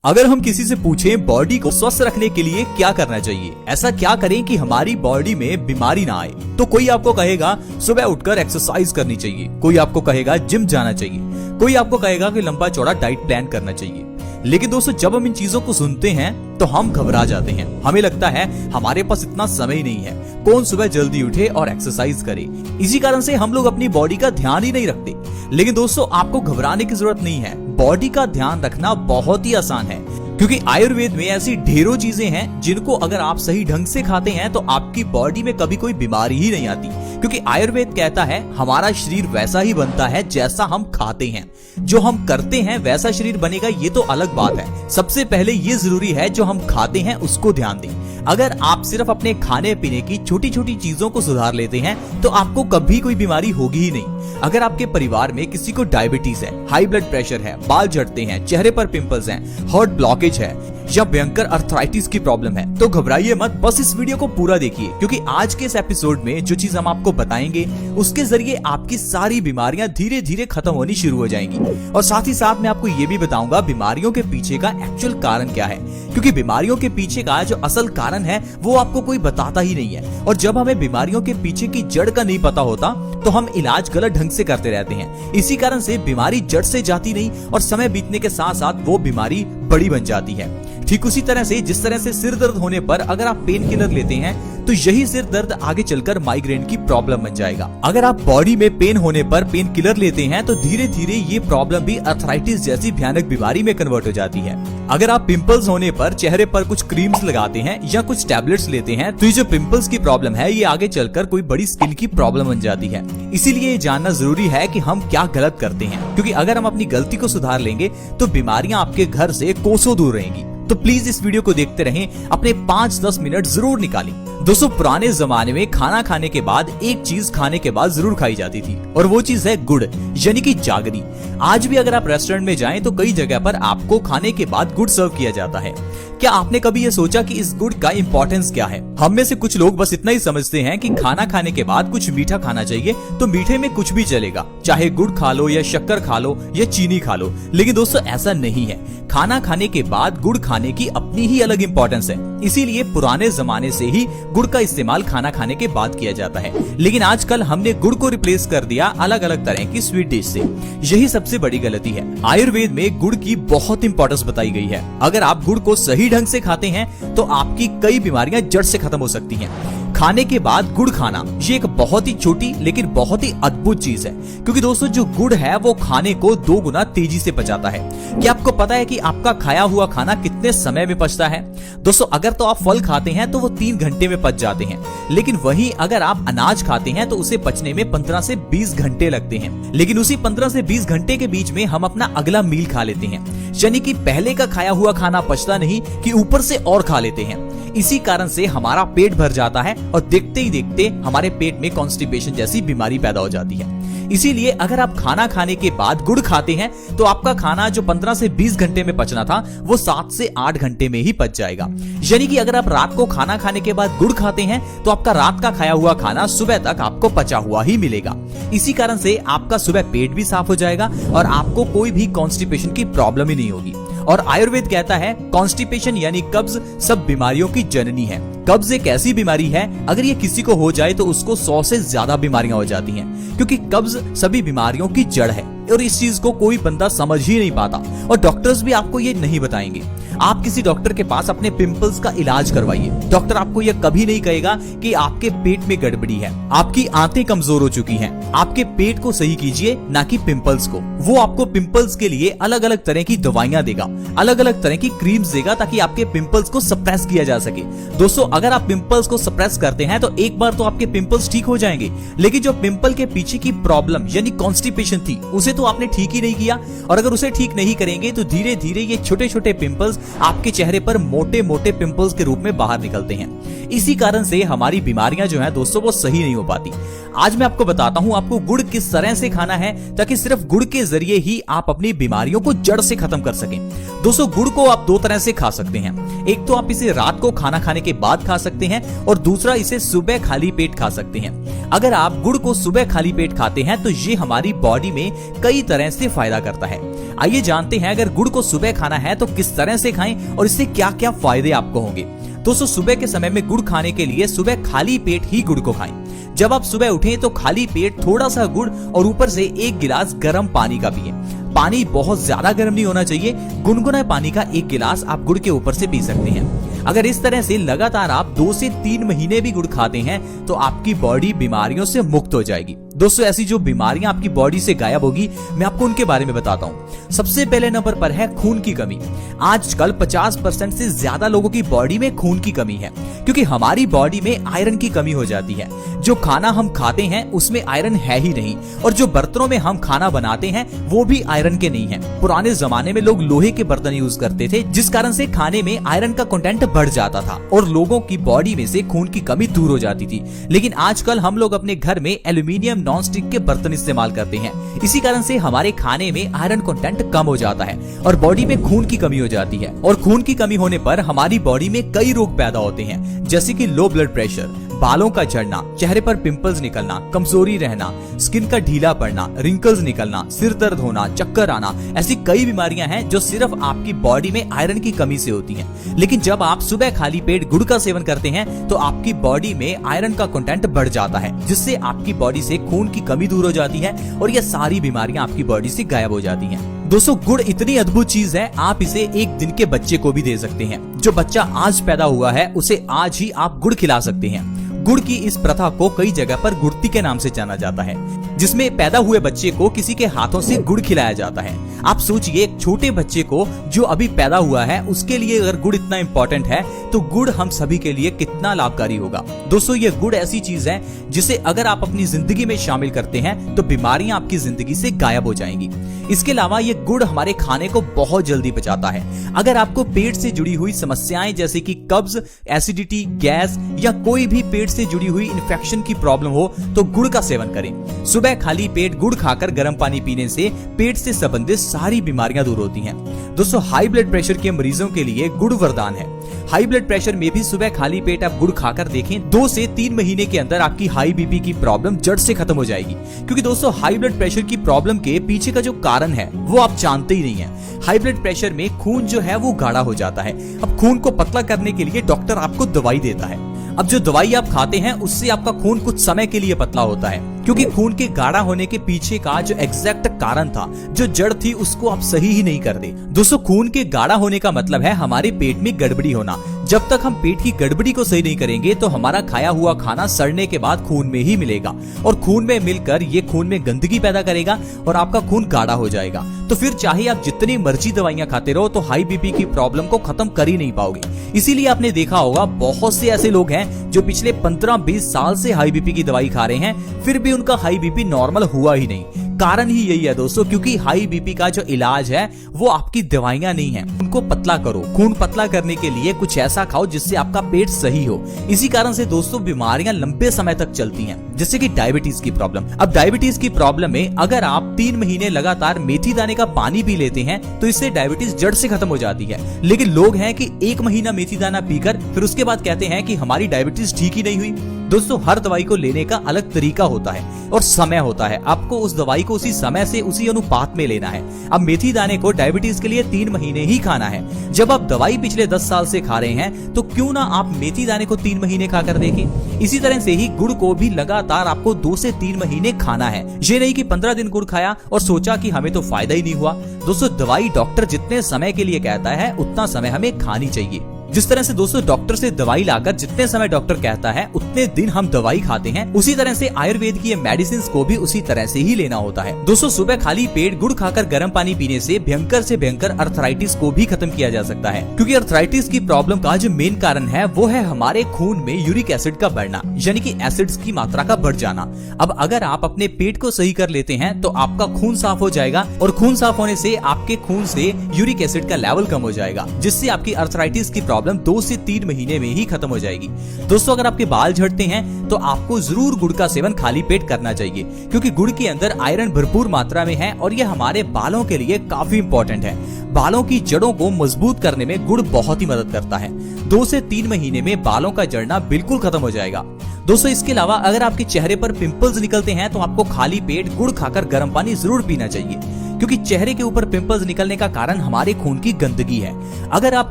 अगर हम किसी से पूछें बॉडी को स्वस्थ रखने के लिए क्या करना चाहिए, ऐसा क्या करें कि हमारी बॉडी में बीमारी ना आए, तो कोई आपको कहेगा सुबह उठकर एक्सरसाइज करनी चाहिए, कोई आपको कहेगा जिम जाना चाहिए, कोई आपको कहेगा कि लंबा चौड़ा डाइट प्लान करना चाहिए। लेकिन दोस्तों, जब हम इन चीजों को सुनते हैं तो हम घबरा जाते हैं। हमें लगता है हमारे पास इतना समय नहीं है, कौन सुबह जल्दी उठे और एक्सरसाइज करे। इसी कारण से हम लोग अपनी बॉडी का ध्यान ही नहीं रखते। लेकिन दोस्तों, आपको घबराने की जरूरत नहीं है। बॉडी का ध्यान रखना बहुत ही आसान है, क्योंकि आयुर्वेद में ऐसी ढेरों चीजें हैं जिनको अगर आप सही ढंग से खाते हैं तो आपकी बॉडी में कभी कोई बीमारी ही नहीं आती। क्योंकि आयुर्वेद कहता है हमारा शरीर वैसा ही बनता है जैसा हम खाते हैं। जो हम करते हैं वैसा शरीर बनेगा, ये तो अलग बात है। सबसे पहले ये जरूरी है जो हम खाते हैं उसको ध्यान दें। अगर आप सिर्फ अपने खाने पीने की छोटी छोटी चीजों को सुधार लेते हैं तो आपको कभी कोई बीमारी होगी ही नहीं। अगर आपके परिवार में किसी को डायबिटीज है, हाई ब्लड प्रेशर है, बाल झड़ते हैं, चेहरे पर पिंपल्स हैं, हार्ट ब्लॉकेज है या भयंकर अर्थराइटिस की प्रॉब्लम है, तो घबराइए मत, बस इस वीडियो को पूरा देखिए। क्योंकि आज के इस एपिसोड में जो चीज हम आपको बताएंगे उसके जरिए आपकी सारी बीमारियां धीरे धीरे खत्म होनी शुरू हो जाएंगी। और साथ ही साथ मैं आपको ये भी बताऊंगा बीमारियों के पीछे का एक्चुअल कारण क्या है। क्योंकि बीमारियों के पीछे का जो असल कारण है वो आपको कोई बताता ही नहीं है। और जब हमें बीमारियों के पीछे की जड़ का नहीं पता होता तो हम इलाज गलत ढंग से करते रहते हैं। इसी कारण से बीमारी जड़ से जाती नहीं और समय बीतने के साथ साथ वो बीमारी बड़ी बन जाती है। ठीक उसी तरह से जिस तरह से सिर दर्द होने पर अगर आप पेन किलर लेते हैं तो यही सिर दर्द आगे चलकर माइग्रेन की प्रॉब्लम बन जाएगा। अगर आप बॉडी में पेन होने पर पेन किलर लेते हैं तो धीरे धीरे ये प्रॉब्लम भी अर्थराइटिस जैसी भयानक बीमारी में कन्वर्ट हो जाती है। अगर आप पिंपल्स होने पर चेहरे पर कुछ क्रीम्स लगाते हैं या कुछ टैबलेट्स लेते हैं तो ये जो पिंपल्स की प्रॉब्लम है ये आगे चलकर कोई बड़ी स्किन की प्रॉब्लम बन जाती है। इसीलिए ये जानना जरूरी है कि हम क्या गलत करते हैं, क्योंकि अगर हम अपनी गलती को सुधार लेंगे तो बीमारियां आपके घर से कोसों दूर रहेंगी। तो प्लीज इस वीडियो को देखते रहें, अपने 5-10 मिनट जरूर निकालें। दोस्तों, पुराने जमाने में खाना खाने के बाद एक चीज खाने के बाद जरूर खाई जाती थी और वो चीज है गुड़, यानी कि जागरी। आज भी अगर आप रेस्टोरेंट में जाएं तो कई जगह पर आपको खाने के बाद गुड़ सर्व किया जाता है। क्या आपने कभी ये सोचा कि इस गुड़ का इंपॉर्टेंस क्या है? हम में से कुछ लोग बस इतना ही समझते हैं कि खाना खाने के बाद कुछ मीठा खाना चाहिए, तो मीठे में कुछ भी चलेगा, चाहे गुड़ खा लो या शक्कर खा लो या चीनी खा लो। लेकिन दोस्तों, ऐसा नहीं है। खाना खाने के बाद गुड़ खाने की अपनी ही अलग इंपॉर्टेंस है। इसीलिए पुराने जमाने से ही गुड़ का इस्तेमाल खाना खाने के बाद किया जाता है। लेकिन आजकल हमने गुड़ को रिप्लेस कर दिया अलग अलग तरह की स्वीट डिश से। यही सबसे बड़ी गलती है। आयुर्वेद में गुड़ की बहुत इंपॉर्टेंस बताई गई है। अगर आप गुड़ को सही ढंग से खाते हैं तो आपकी कई बीमारियां जड़ से खत्म हो सकती हैं। खाने के बाद गुड़ खाना ये एक बहुत ही छोटी लेकिन बहुत ही अद्भुत चीज है, क्योंकि दोस्तों जो गुड़ है वो खाने को 2 गुना तेजी से पचाता है। क्या आपको पता है कि आपका खाया हुआ खाना कितने समय में पचता है? दोस्तों, अगर तो आप फल खाते हैं तो वो 3 घंटे में पच जाते हैं, लेकिन वहीं अगर आप अनाज खाते हैं तो उसे पचने में 15 से 20 घंटे लगते हैं। लेकिन उसी 15 से 20 घंटे के बीच में हम अपना अगला मील खा लेते हैं, यानी कि पहले का खाया हुआ खाना पचता नहीं कि ऊपर से और खा लेते हैं। इसी कारण से हमारा पेट भर जाता है और देखते ही देखते हमारे पेट में कॉन्स्टिपेशन जैसी बीमारी पैदा हो जाती है। इसीलिए अगर आप खाना खाने के बाद गुड़ खाते हैं तो आपका खाना जो 15 से 20 घंटे में पचना था वो 7 से 8 घंटे में ही पच जाएगा। यानी कि अगर आप रात को खाना खाने के बाद गुड़ खाते हैं तो आपका रात का खाया हुआ खाना सुबह तक आपको पचा हुआ ही मिलेगा। इसी कारण से आपका सुबह पेट भी साफ हो जाएगा और आपको कोई भी कॉन्स्टिपेशन की प्रॉब्लम ही नहीं होगी। और आयुर्वेद कहता है कॉन्स्टिपेशन यानी कब्ज सब बीमारियों की जननी है। कब्ज एक ऐसी बीमारी है, अगर ये किसी को हो जाए तो उसको 100 से ज्यादा बीमारियां हो जाती हैं, क्योंकि कब्ज सभी बीमारियों की जड़ है। और इस चीज को कोई बंदा समझ ही नहीं पाता और डॉक्टर्स भी आपको ये नहीं बताएंगे। आप किसी डॉक्टर के पास अपने पिंपल्स का इलाज करवाइए, डॉक्टर आपको यह कभी नहीं कहेगा कि आपके पेट में गड़बड़ी है, आपकी आंतें कमजोर हो चुकी हैं। आपके पेट को सही कीजिए, ना कि पिंपल्स को। वो आपको पिंपल्स के लिए अलग अलग तरह की दवाइयां देगा, अलग अलग तरह की क्रीम्स देगा, ताकि आपके पिंपल्स को सप्रेस किया जा सके। दोस्तों, अगर आप पिंपल्स को सप्रेस करते हैं तो एक बार तो आपके पिंपल्स ठीक हो जाएंगे, लेकिन जो पिंपल के पीछे की प्रॉब्लम यानी कॉन्स्टिपेशन थी उसे तो आपने ठीक ही नहीं किया। और अगर उसे ठीक नहीं करेंगे तो धीरे धीरे ये छोटे छोटे पिंपल्स आपके चेहरे पर मोटे मोटे पिंपल्स के रूप में बाहर निकलते हैं। इसी कारण से हमारी बीमारियां जो हैं दोस्तों वो सही नहीं हो पाती। आज मैं आपको बताता हूं आपको गुड़ किस तरह से खाना है ताकि सिर्फ गुड़ के जरिए ही आप अपनी बीमारियों को जड़ से खत्म कर सकें। दोस्तों, गुड़ को आप 2 तरह से खा सकते हैं। एक तो आप इसे रात को खाना खाने के बाद खा सकते हैं और दूसरा इसे सुबह खाली पेट खा सकते हैं। अगर आप गुड़ को सुबह खाली पेट खाते हैं तो ये हमारी बॉडी में कई तरह से फायदा करता है। आइए जानते हैं अगर गुड़ को सुबह खाना है तो किस तरह से खाएं और इससे क्या क्या फायदे आपको होंगे। दोस्तों सुबह के समय में गुड़ खाने के लिए सुबह खाली पेट ही गुड़ को खाएं। जब आप सुबह उठें तो खाली पेट थोड़ा सा गुड़ और ऊपर से 1 गिलास गर्म पानी का पिएं। पानी बहुत ज्यादा गर्म नहीं होना चाहिए, गुनगुना पानी का 1 गिलास आप गुड़ के ऊपर से पी सकते हैं। अगर इस तरह से लगातार आप 2 से 3 महीने भी गुड़ खाते हैं तो आपकी बॉडी बीमारियों से मुक्त हो जाएगी। दोस्तों ऐसी जो बीमारियां आपकी बॉडी से गायब होगी मैं आपको उनके बारे में बताता हूं। सबसे पहले नंबर पर है खून की कमी। आजकल 50% से ज्यादा लोगों की बॉडी में खून की कमी है क्योंकि हमारी बॉडी में आयरन की कमी हो जाती है। जो खाना हम खाते हैं उसमें आयरन है ही नहीं और जो बर्तनों में हम खाना बनाते हैं वो भी आयरन के नहीं है। पुराने जमाने में लोग लोहे के बर्तन यूज करते थे जिस कारण से खाने में आयरन का कंटेंट बढ़ जाता था और लोगों की बॉडी में से खून की कमी दूर हो जाती थी। लेकिन आजकल हम लोग अपने घर में एल्यूमिनियम नॉन स्टिक के बर्तन इस्तेमाल करते हैं। इसी कारण से हमारे खाने में आयरन कंटेंट कम हो जाता है और बॉडी में खून की कमी हो जाती है। और खून की कमी होने पर हमारी बॉडी में कई रोग पैदा होते हैं जैसे कि लो ब्लड प्रेशर, बालों का झड़ना, चेहरे पर पिंपल्स निकलना, कमजोरी रहना, स्किन का ढीला पड़ना, रिंकल्स निकलना, सिर दर्द होना, चक्कर आना। ऐसी कई बीमारियां हैं जो सिर्फ आपकी बॉडी में आयरन की कमी से होती हैं। लेकिन जब आप सुबह खाली पेट गुड़ का सेवन करते हैं तो आपकी बॉडी में आयरन का कंटेंट बढ़ जाता है जिससे आपकी बॉडी से खून की कमी दूर हो जाती है और ये सारी बीमारियां आपकी बॉडी से गायब हो जाती हैं। दोस्तों गुड़ इतनी अद्भुत चीज है, आप इसे 1 दिन के बच्चे को भी दे सकते हैं। जो बच्चा आज पैदा हुआ है उसे आज ही आप गुड़ खिला सकते हैं। गुड़ की इस प्रथा को कई जगह पर गुड़ती के नाम से जाना जाता है जिसमें पैदा हुए बच्चे को किसी के हाथों से गुड़ खिलाया जाता है। आप सोचिए एक छोटे बच्चे को जो अभी पैदा हुआ है उसके लिए अगर गुड़ इतना इम्पोर्टेंट है तो गुड़ हम सभी के लिए कितना लाभकारी होगा। दोस्तों ये गुड़ ऐसी चीज है जिसे अगर आप अपनी जिंदगी में शामिल करते हैं तो बीमारियां आपकी जिंदगी से गायब हो जाएंगी। इसके अलावा ये गुड़ हमारे खाने को बहुत जल्दी पचाता है। अगर आपको पेट से जुड़ी हुई समस्याएं जैसे कि कब्ज, एसिडिटी, गैस या कोई भी पेट से जुड़ी हुई इन्फेक्शन की प्रॉब्लम हो तो गुड़ का सेवन करें। सुबह खाली पेट गुड़ खाकर गर्म पानी पीने से पेट से संबंधित सारी बीमारियां दूर होती हैं। दोस्तों हाई ब्लड प्रेशर के मरीजों के लिए गुड़ वरदान है। हाई ब्लड प्रेशर में भी सुबह खाली पेट आप गुड़ खाकर देखें, 2 से 3 महीने के अंदर आपकी हाई बीपी की प्रॉब्लम जड़ से खत्म हो जाएगी। क्योंकि दोस्तों हाई ब्लड प्रेशर की प्रॉब्लम के पीछे का जो कारण है वो आप जानते ही नहीं है। हाई ब्लड प्रेशर में खून जो है वो गाढ़ा हो जाता है। अब खून को पतला करने के लिए डॉक्टर आपको दवाई देता है। अब जो दवाई आप खाते हैं उससे आपका खून कुछ समय के लिए पतला होता है क्योंकि खून के गाढ़ा होने के पीछे का जो एग्जैक्ट कारण था, जो जड़ थी, उसको आप सही ही नहीं करते। दोस्तों खून के गाढ़ा होने का मतलब है हमारे पेट में गड़बड़ी होना। जब तक हम पेट की गड़बड़ी को सही नहीं करेंगे तो हमारा खाया हुआ खाना सड़ने के बाद खून में ही मिलेगा और खून में मिलकर ये खून में गंदगी पैदा करेगा और आपका खून गाढ़ा हो जाएगा। तो फिर चाहे आप जितनी मर्जी दवाइयां खाते रहो तो हाई बीपी की प्रॉब्लम को खत्म कर ही नहीं पाओगे। इसीलिए आपने देखा होगा बहुत से ऐसे लोग हैं जो पिछले 15-20 साल से हाई बीपी की दवाई खा रहे हैं फिर भी उनका हाई बीपी नॉर्मल हुआ ही नहीं। कारण ही यही है दोस्तों, क्योंकि हाई बीपी का जो इलाज है वो आपकी दवाइयां नहीं है। उनको पतला करो। खून पतला करने के लिए कुछ ऐसा खाओ जिससे आपका पेट सही हो। इसी कारण से दोस्तों बीमारियां लंबे समय तक चलती हैं, जैसे कि डायबिटीज की प्रॉब्लम। अब डायबिटीज की प्रॉब्लम में अगर आप 3 महीने लगातार मेथी दाने का पानी पी लेते हैं तो इससे डायबिटीज जड़ से खत्म हो जाती है। लेकिन लोग हैं कि 1 महीना मेथी दाना पीकर फिर उसके बाद कहते हैं कि हमारी डायबिटीज ठीक ही नहीं हुई। दोस्तों हर दवाई को लेने का अलग तरीका होता है और समय होता है। आपको उस दवाई को उसी समय से उसी अनुपात में लेना है। अब मेथी दाने को डायबिटीज के लिए 3 महीने ही खाना है। जब आप दवाई पिछले 10 साल से खा रहे हैं तो क्यों ना आप मेथी दाने को 3 महीने खाकर देखें। इसी तरह से ही गुड़ को भी लगातार आपको 2 से 3 महीने खाना है। ये नहीं कि 15 दिन गुड़ खाया और सोचा कि हमें तो फायदा ही नहीं हुआ। दोस्तों दवाई डॉक्टर जितने समय के लिए कहता है उतना समय हमें खानी चाहिए। जिस तरह से दोस्तों डॉक्टर से दवाई लाकर जितने समय डॉक्टर कहता है उतने दिन हम दवाई खाते हैं, उसी तरह से आयुर्वेद की मेडिसिन को भी उसी तरह से ही लेना होता है। दोस्तों सुबह खाली पेट गुड़ खाकर गर्म पानी पीने से भयंकर से भयंकर अर्थराइटिस को भी खत्म किया जा सकता है। क्योंकि अर्थराइटिस की प्रॉब्लम का जो मेन कारण है वो है हमारे खून में यूरिक एसिड का बढ़ना, यानी कि एसिड्स की मात्रा का बढ़ जाना। अब अगर आप अपने पेट को सही कर लेते हैं तो आपका खून साफ हो जाएगा और खून साफ होने से आपके खून से यूरिक एसिड का लेवल कम हो जाएगा, जिससे आपकी अर्थराइटिस की प्रॉब्लम 2 से 3 महीने में ही खत्म हो जाएगी। दोस्तों अगर आपके बाल झड़ते हैं तो आपको जरूर गुड़ का सेवन खाली पेट करना चाहिए, क्योंकि गुड़ के अंदर आयरन भरपूर मात्रा में है और यह हमारे बालों के लिए काफी इंपॉर्टेंट है। बालों की जड़ों को मजबूत करने में गुड़ बहुत ही मदद करता है। 2 से 3 महीने में बालों का झड़ना बिल्कुल खत्म हो जाएगा। दोस्तों इसके अलावा अगर आपके चेहरे पर पिंपल्स निकलते हैं तो आपको खाली पेट गुड़ खाकर गर्म पानी जरूर पीना चाहिए, क्योंकि चेहरे के ऊपर पिंपल्स निकलने का कारण हमारे खून की गंदगी है। अगर आप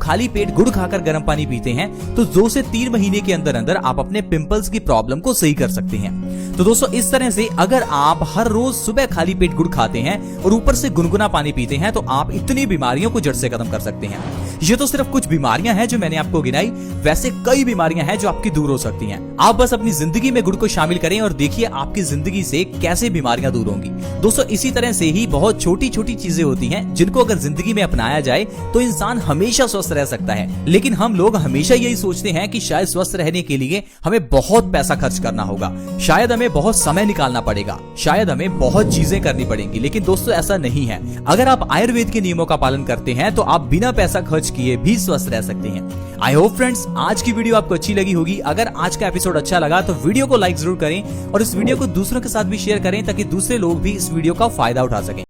खाली पेट गुड़ खाकर गर्म पानी पीते हैं तो 2 से 3 महीने के अंदर अंदर आप अपने पिंपल्स की प्रॉब्लम को सही कर सकते हैं। तो दोस्तों इस तरह से अगर आप हर रोज सुबह खाली पेट गुड़ खाते हैं और ऊपर से गुनगुना पानी पीते हैं तो आप इतनी बीमारियों को जड़ से खत्म कर सकते हैं। ये तो सिर्फ कुछ बीमारियां हैं जो मैंने आपको गिनाई, वैसे कई बीमारियां हैं जो आपकी दूर हो सकती हैं। आप बस अपनी जिंदगी में गुड़ को शामिल करें और देखिए आपकी जिंदगी से कैसे बीमारियां दूर होंगी। दोस्तों इसी तरह से ही बहुत छोटी छोटी चीजें होती हैं जिनको अगर जिंदगी में अपनाया जाए तो इंसान हमेशा स्वस्थ रह सकता है। लेकिन हम लोग हमेशा यही सोचते हैं कि शायद स्वस्थ रहने के लिए हमें बहुत पैसा खर्च करना होगा, शायद हमें बहुत समय निकालना पड़ेगा, शायद हमें बहुत चीजें करनी पड़ेंगी। लेकिन दोस्तों ऐसा नहीं है। अगर आप आयुर्वेद के नियमों का पालन करते हैं तो आप बिना पैसा खर्च किए भी स्वस्थ रह सकते हैं। आई होप फ्रेंड्स आज की वीडियो आपको अच्छी लगी होगी। अगर आज का एपिसोड अच्छा लगा तो वीडियो को लाइक जरूर करें और इस वीडियो को दूसरों के साथ भी शेयर करें ताकि दूसरे लोग भी इस वीडियो का फायदा उठा सकें।